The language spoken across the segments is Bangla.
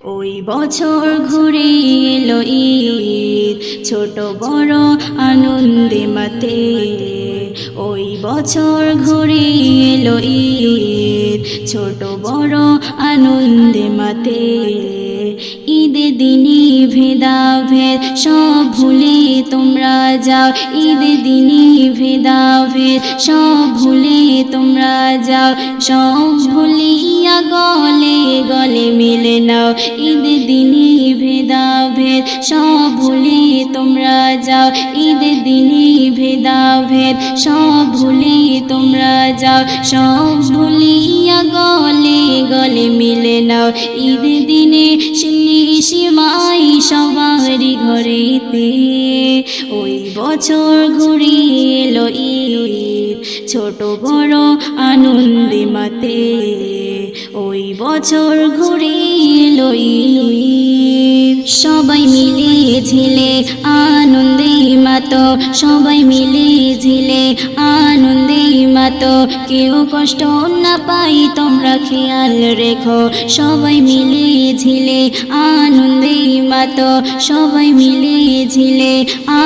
ওই বছর ঘুরে এলো ঈদ, ছোট বড় আনন্দে মাতে। ওই বছর ঘুরে এলো ঈদ, ছোট বড় আনন্দে মাতে। ঈদের দিনই ভেদাভেদ সব ভুলে তোমরা যাও, ঈদের দিনই ভেদাভেদ সব ভুলে তোমরা যাও, সব ভুলিয়া গলে গলে মিলে নাও। ঈদের দিনই ভেদাভেদ সব ভুলে তোমরা যাও, ঈদের দিনই ভেদাভেদ সব ভুলে তোমরা যাও, সব ভুলিয়া গলে গলে মিলে নাও। ঈদের দিনে সিমাই সবারই ঘরেতে। ওই বছর ঘুরে এলো ঈদ, ছোট বড় আনন্দে মাতে। ওই বছর ঘুরে এলো ঈদ, সবাই মিলে ঝিলে আনন্দে মাতো, সবাই মিলে ঝিলে আনন্দে মাতো। কেউ কষ্ট না পাই তোমরা খেয়াল রেখো, সবাই মিলে ঝিলে আনন্দে মাতো, সবাই মিলে ঝিলে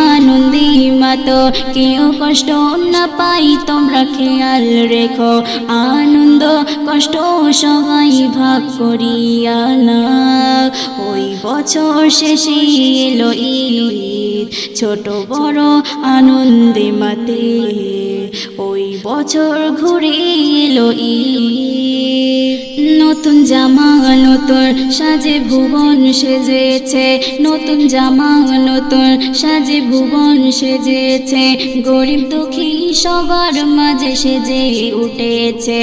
আনন্দে মাতো। কেউ কষ্ট না পাই তোমরা খেয়াল রেখো, আনন্দ কষ্ট সবাই ভাগ করিয়া না। ওই বছর শেষে এলো ঈদ, ছোট বড় আনন্দে মাতে। ওই বছর ঘুরে এলো ঈদ, নতুন জামা নতুন সাজে ভুবন সেজেছে, নতুন জামা নতুন সাজে ভুবন সেজেছে। গরিব দুঃখী সবার মাঝে সেজে উঠেছে,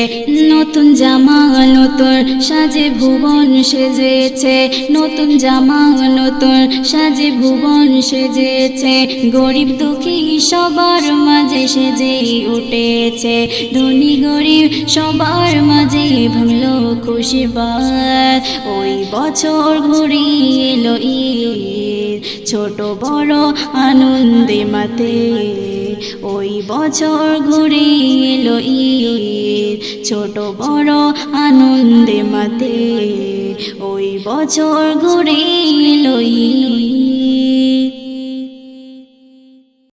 নতুন জামা নতুন সাজে ভুবন সেজেছে, নতুন জামা নতুন সাজে ভুবন সেজেছে। গরিব দুঃখী সবার মাঝে সেজে উঠেছে, ধনী গরিব সবার মাঝে ভাঙলো খুশি বাত। ওই বছর ঘুরে এলো ঈদ, ছোট বড় আনন্দে মাতে। ওই বছর ঘুরে এলো ঈদ, ছোট বড় আনন্দে মাতে। ওই বছর ঘুরে এলো ঈদ।